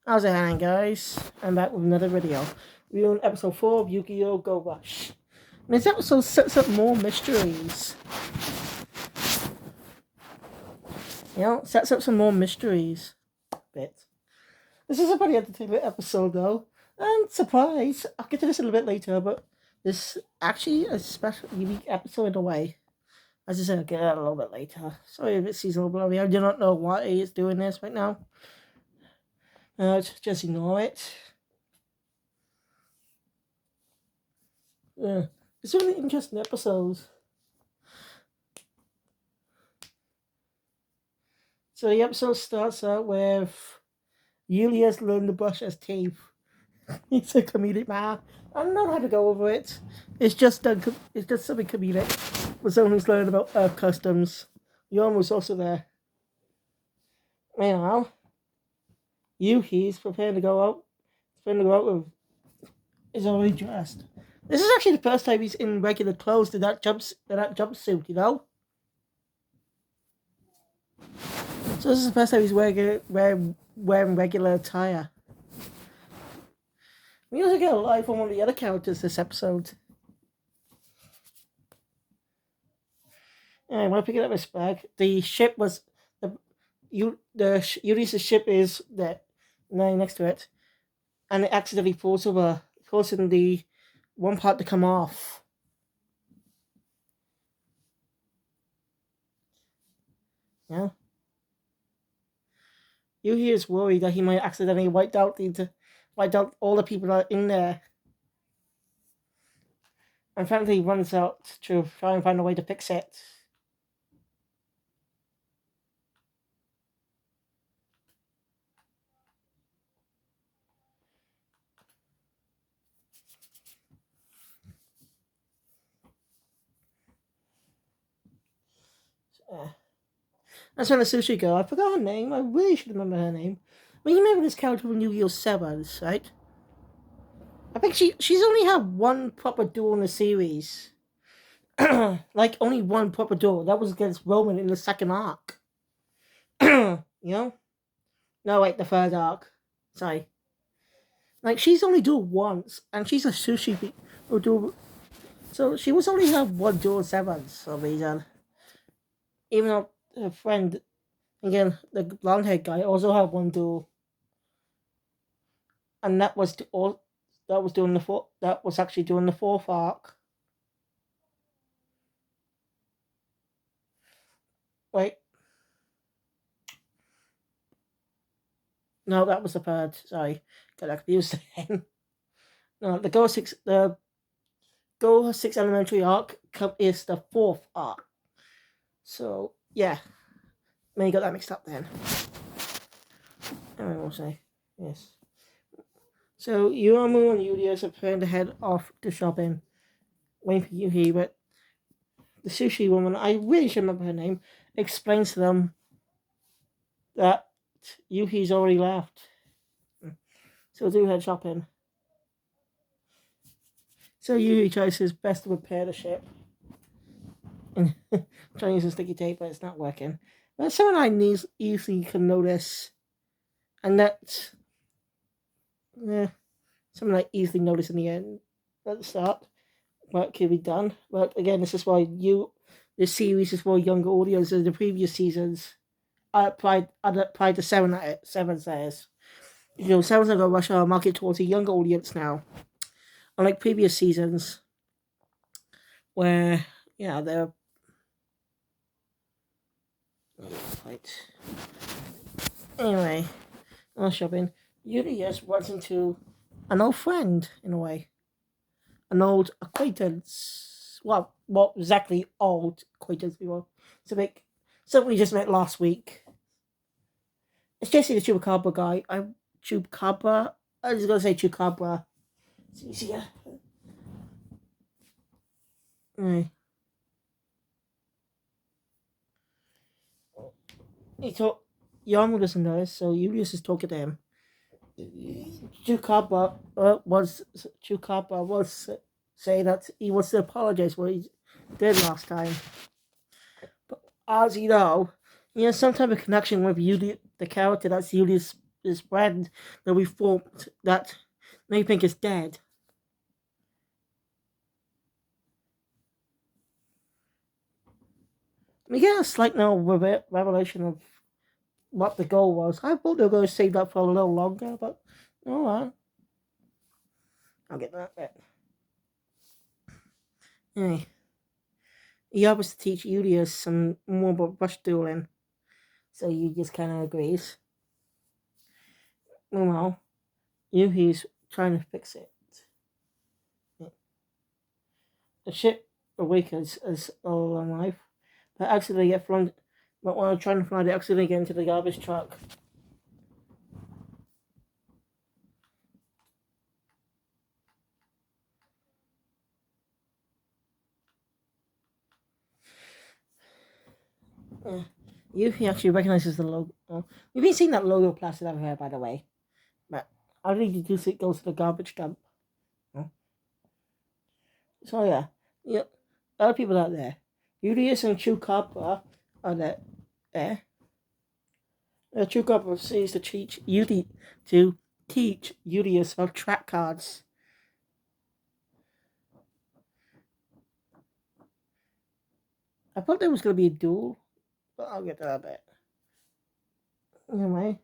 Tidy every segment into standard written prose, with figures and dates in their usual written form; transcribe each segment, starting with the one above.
How's it hanging, guys? I'm back with another video. We're on episode 4 of Yu-Gi-Oh! Go Rush. And this episode sets up more mysteries. Sets up some more mysteries. This is a pretty entertaining episode, though. And surprise, I'll get to this a little bit later, but this is actually a special, unique episode in a way. As I said, I'll get it a little bit later. Sorry if it seems a little blurry. I do not know why it's doing this right now. Just ignore it. Yeah, it's a really interesting episode. So the episode starts out with Julius learned to brush his teeth. He's a comedic man. I don't know how to go over it. It's just something comedic. For someone who's learned about Earth customs. Yon was also there. Meanwhile, Yuki's preparing to go out. With. Is already dressed. This is actually the first time he's in regular clothes to that jumpsuit, you know? So this is the first time he's wearing regular attire. We also get a line from one of the other characters this episode. And when I pick it up this bag, the ship was Ulysses' ship is there next to it, and it accidentally falls over, causing the one part to come off. Yeah. Yuki is worried that he might accidentally wipe out all the people that are in there. And finally runs out to try and find a way to fix it. That's when the sushi girl, I forgot her name, I really should remember her name. But you remember this character from Yu-Gi-Oh! Sevens, right? I think she's only had one proper duel in the series. Like, only one proper duel. That was against Roman in the second arc. You know? No, wait, the third arc. Sorry. Like, she's only dueled once, and she's a sushi duel. So she was only had one duel in Sevens for some reason. Even though her friend, again, the blonde haired guy, also had one duel. And that was actually during the fourth arc. Wait. No, that was the third. Sorry. Got that confused again. No, the Go 6 Elementary arc is the fourth arc. So, yeah. Maybe got that mixed up then. I will say. Yes. So, Yoramu and Julius are preparing to head off to shopping. Waiting for Yuki, but the sushi woman, I really should remember her name, explains to them that Yuki's already left. So do head shopping. So Yuki tries his best to repair the ship. And trying to use some sticky tape, but it's not working. But someone I easily can notice, and that something I easily notice in the end at the start. What can be done? But again, this is why this series is for younger audiences. The previous seasons, applied to seven says. Sevens are going to rush our market towards a younger audience now. Unlike previous seasons, where they're right. Anyway, on shopping, Julius runs into an old friend in a way, an old acquaintance. Well, not exactly old acquaintance. Something we just met last week. It's Jesse the Chupacabra guy. I was gonna say Chupacabra. It's easier. Right. Yarmo doesn't know this, so Julius is talking to him. Chupacabra was saying that he wants to apologize for what he did last time. But as you know, some type of connection with the character that's Julius his friend that we thought that they think is dead. We get a slight now revelation of what the goal was. I thought they were going to save that for a little longer, but alright. I'll get that bit. Anyway, he offers to teach Julius some more about brush dueling, so he just kind of agrees. Meanwhile, Yuki's trying to fix it. The ship awakens as all alive, but accidentally get flung. But while trying to fly, they accidentally get into the garbage truck. Yuki actually recognizes the logo. We've been seeing that logo plastered everywhere, by the way. But I think you do see it goes to the garbage dump. So yeah, other people out there. Julius and Chupacabra are there. Chupacabra sees to teach Julius how track cards. I thought there was going to be a duel, but I'll get to that bit. Anyway.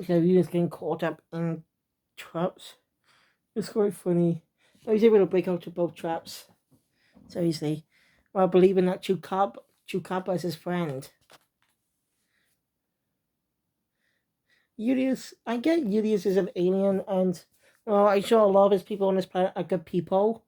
So he was getting caught up in traps. It's quite funny. He's able to break out of both traps so easily while believing that Chupacabra is his friend. Julius, I get Julius is an alien, and well, I'm sure a lot of his people on this planet are good people.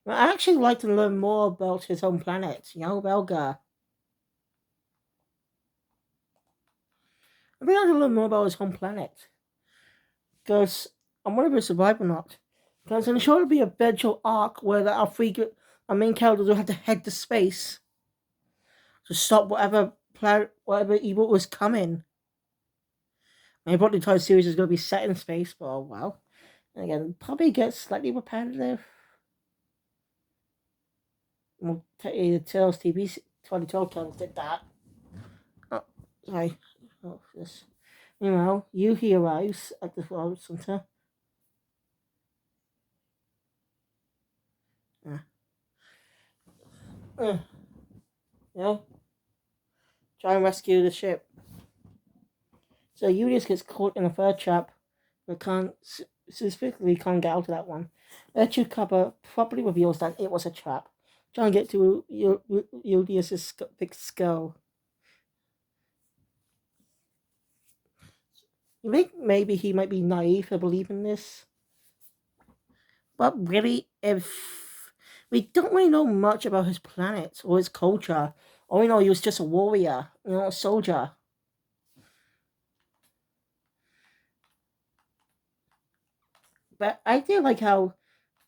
But I actually like to learn more about his home planet, Belga. I'd like to learn more about his home planet. Because I'm wondering if he'll survive or not. Because I'm sure it'll be a eventual arc where our main characters will have to head to space to stop whatever evil was coming. I thought the entire series is going to be set in space for a while. And again, probably gets slightly repetitive. Well, the Tales TV 2012 Tales did that. Oh, sorry. Oh, this. Meanwhile, Yuki arrives at the World Center. Yeah. Try and rescue the ship. So Julius gets caught in a third trap, but specifically can't get out of that one. Chupacabra properly reveals that it was a trap, trying to get to Julius's big skull. You think maybe he might be naive to believe in this? But really, if we don't really know much about his planet or his culture, all we know he was just a warrior, a soldier. But I do like how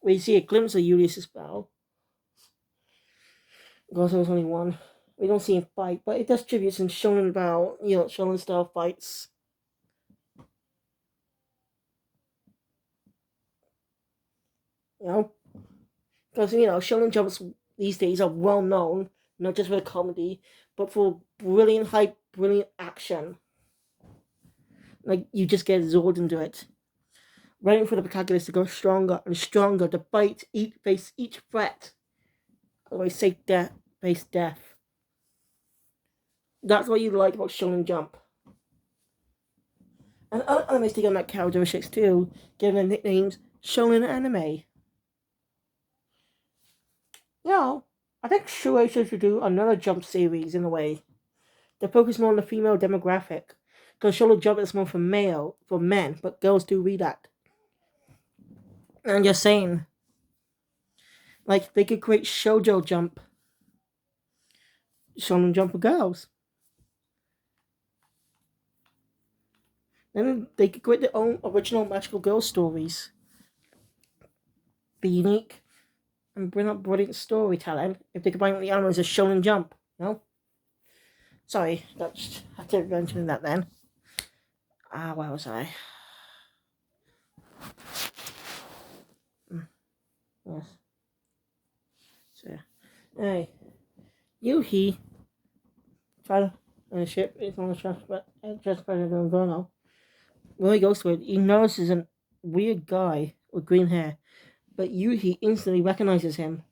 we see a glimpse of Julius's battle. Because there was only one. We don't see him fight, but it does tributes in showing about, showing style fights. Because, shonen jumps these days are well known, not just for comedy, but for brilliant hype, brilliant action. Like, you just get absorbed into it. Waiting for the protagonist to go stronger and stronger to face each threat. Otherwise, face death. That's what you like about Shonen Jump. And other animes take on that characteristics too, giving them nicknames Shonen Anime. I think Shueisha should do another Jump series in a way. They focus more on the female demographic. Because Shonen Jump is more for men, but girls do read that. And I'm just saying, like, they could create Shoujo Jump. Shonen Jump for girls. Then they could create their own original magical girl stories. Be unique and bring up brilliant storytelling if they combine the elements of Shonen Jump. You know? Sorry, that's I had to mention that then. Where was I? Yes. So, hey, Yuhi tried on a ship. It's on the transport of Inferno. When he goes to it, he notices a weird guy with green hair, but Yuhi instantly recognizes him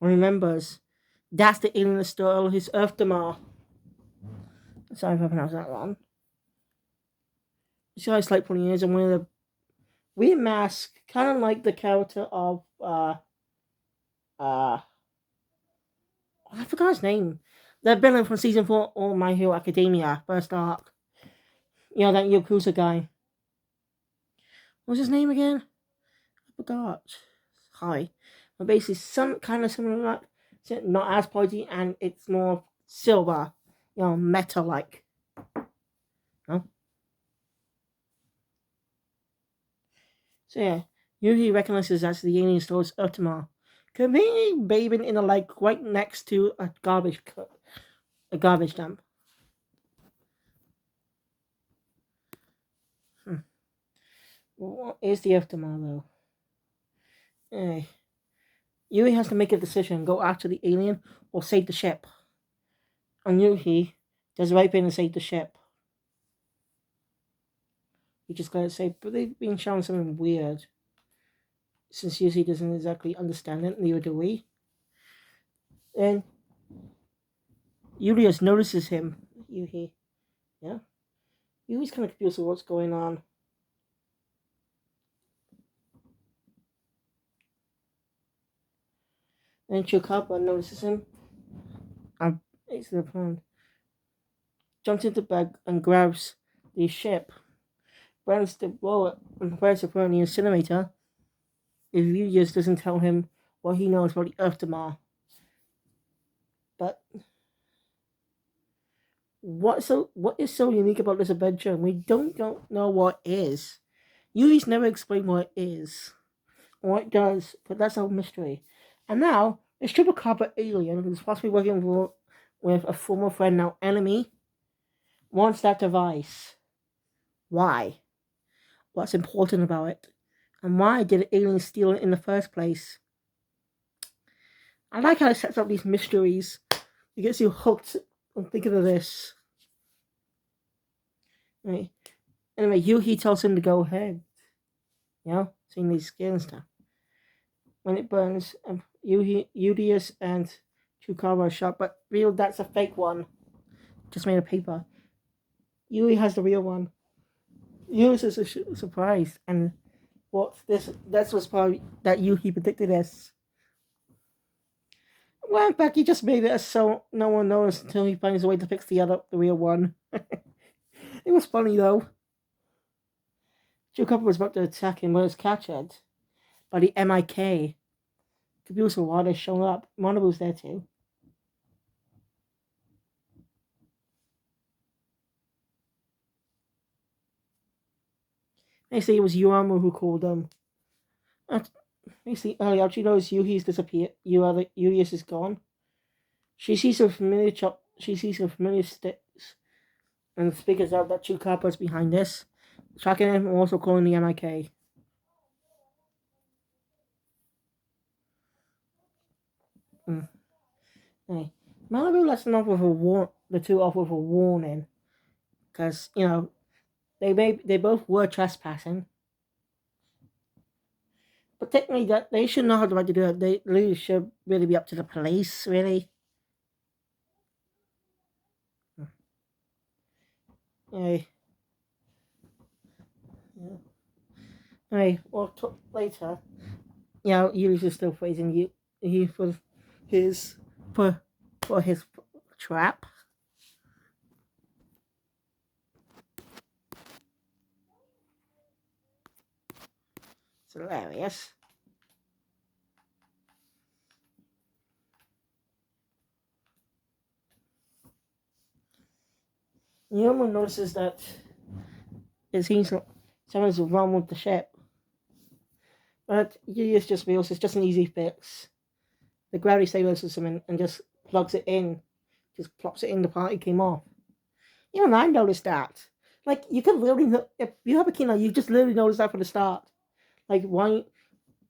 and remembers that's the alien that stole his Earth Damar. Sorry if I pronounced that wrong. This guy's like 20 years and wearing a weird mask, kind of like the character of I forgot his name. The villain from season 4 of My Hero Academia, first arc. You know, that Yakuza guy. What's his name again? I forgot. Hi. But basically, some kind of similar, not as pointy, and it's more silver, metal like. No? So yeah, Yuhi recognizes that's the alien store's Ultima, conveniently bathing in a lake right next to a garbage dump. What is the Ultima though? Hey. Yui has to make a decision, go after the alien or save the ship. And Yuhi does the right thing and save the ship. He just gotta say, but they've been showing something weird. Since Yuhi doesn't exactly understand it, neither do we. And Julius notices him. Yuhi. Yeah? Yuhi's kind of confused with what's going on. And Chukapa notices him. It's the plan. Jumps into the bag and grabs the ship. Brands the bullet and prepares to put on the incinerator. If Julius doesn't tell him what he knows about the Earth But what is so unique about this adventure? We don't know what is. Yui's never explained what it is. Or it does, but that's a mystery. And now, this triple copper alien who's possibly working with a former friend, now enemy, wants that device. Why? What's important about it? And why did the alien steal it in the first place? I like how it sets up these mysteries. It gets you hooked on thinking of this. Right. Anyway, Yuhi tells him to go ahead. Seeing these skin and stuff. When it burns, Udius and Chukara are shot, but real that's a fake one. Just made of paper. Yui has the real one. Yui is surprised, and that was probably that Yuhi predicted this. Well, in fact, he just made it so no one knows until he finds a way to fix the real one. It was funny though. Chukara was about to attack him, but was captured by the MIK. Computer Water showing up. Monobu's there too. They say it was Yuamu who called them. They see early on she knows Yuhi's disappeared. Yuius is gone. She sees her familiar sticks and figures out that Chukapa is behind this. Tracking him and also calling the MIK. Hey. Malibu lets them off with the two off with a warning. Because, they both were trespassing. But technically, that they should know how to do it. They really should really be up to the police, really. Hey. Yeah. Hey, well, later, Yuli's is still praising you for his trap. It's hilarious. Yuma notices that it seems like something's wrong with the ship. But Julius just feels it's just an easy fix. The gravity stabilizes something and just plugs it in. Just plops it in, the part it came off. Even I noticed that. Like, you could literally, if you have a keynote, you just literally notice that from the start. Like, why,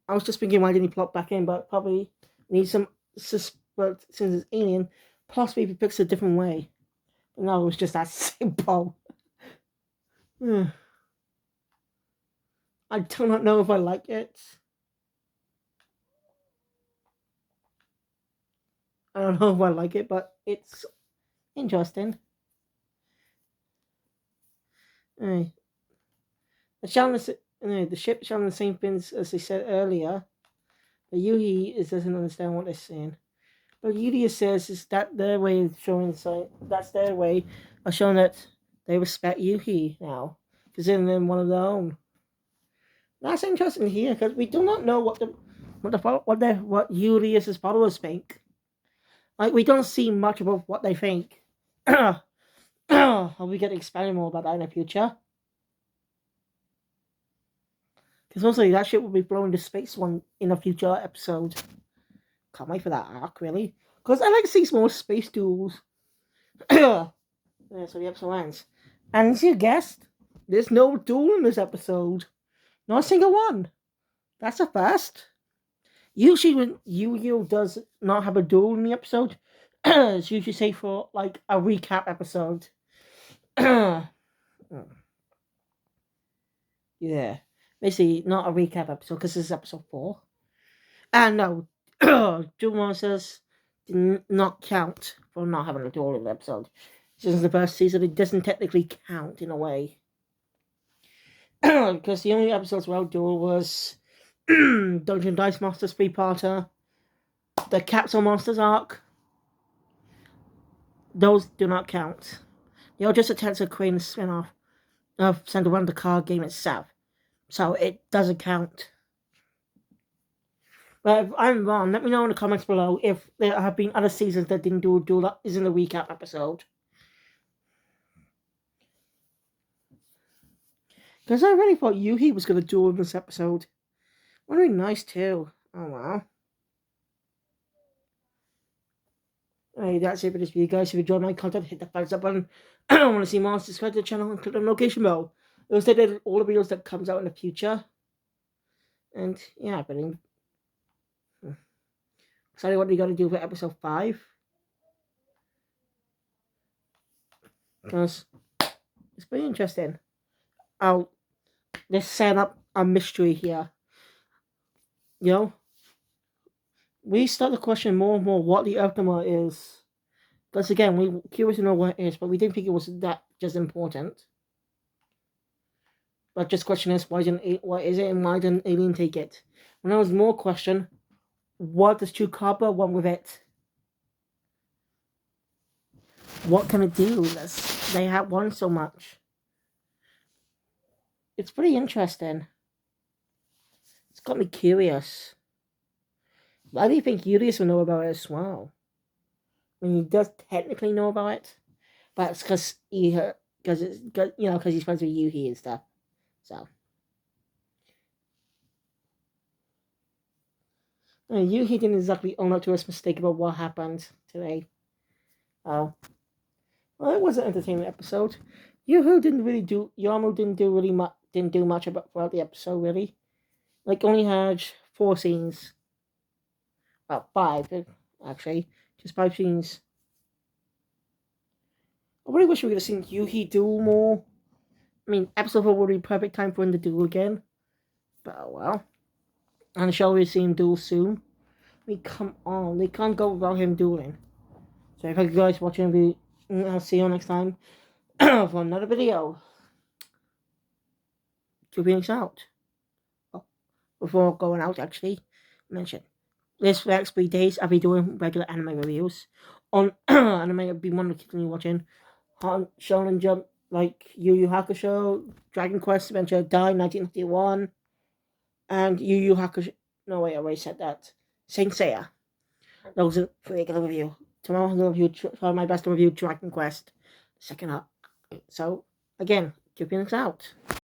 I was just thinking, why didn't he plop back in? But probably needs some, but since it's alien, possibly if he picks a different way. But no, it was just that simple. I do not know if I like it. I don't know if I like it, but it's interesting. The ship showing the same things as they said earlier, but Yuhi doesn't understand what they're saying. But Yulia says is that their way of showing, so that's their way of showing that they respect Yuhi now, considering them one of their own. That's interesting to hear because we do not know what Julius's followers think. Like, we don't see much about what they think. Are we going to expand more about that in the future? Because mostly that shit will be blown into space one in a future episode. Can't wait for that arc, really. Because I like to see more space duels. Yeah, so the episode ends. And as you guessed, there's no duel in this episode. Not a single one. That's a first. Usually when Yu-Gi-Oh! Does not have a duel in the episode, it's usually say for like a recap episode. Yeah. Basically, not a recap episode because this is episode 4. And no, Duel Monsters did not count for not having a duel in the episode. Since the first season, it doesn't technically count in a way. Because the only episodes without duel was Dungeon Dice Masters 3-parter, the Capsule Monsters arc. Those do not count. They are just attempts at creating a spin-off of Center Run, the card game itself. So it doesn't count. But if I'm wrong, let me know in the comments below if there have been other seasons that didn't do a duel that isn't a recap episode. Because I really thought Yuhi was going to duel in this episode. Would have been nice too. Oh wow. Alright, that's it for this video, guys. If you enjoyed my content, hit the thumbs up button. I want to see more, subscribe to the channel and click the notification bell. Those are all the videos that comes out in the future. And yeah, but excited what we got to do for episode 5. Because it's pretty interesting. They're setting up a mystery here. You know? We start to question more and more what the Earth is. Because again, we're curious to know what it is, but we didn't think it was that just important. But just question is, what is it and why didn't Alien take it? When there was more question, what does Chupacabra want with it? What can it do? They have won so much. It's pretty interesting. It's got me curious. I do think Julius will know about it as well. I mean, he does technically know about it, but it's because he's friends with Yuhi and stuff. So, Yuhi didn't exactly own up to his mistake about what happened today. Oh, well, it was an entertaining episode. Yamu didn't do much about throughout the episode really. Like, only had 4 scenes. Well, 5 actually, just 5 scenes. I really wish we could have seen Yuhi duel more. I mean, episode 4 would be perfect time for him to duel again. But oh well. And shall we see him duel soon? I mean, come on, they can't go without him dueling. So if you guys watching the video, I'll see you next time for another video. 2 weeks out. Oh, before going out, actually, mention this for the next 3 days. I'll be doing regular anime reviews on anime. I'll be one to continue watching on Shonen Jump, like Yu Yu Hakusho, Dragon Quest Adventure Die 1951, and Yu Yu Hakusho. No wait, I already said that. Saint Seiya. Those are for regular review. Tomorrow I'm going to try my best to review Dragon Quest, second up. So again, 2 weeks out.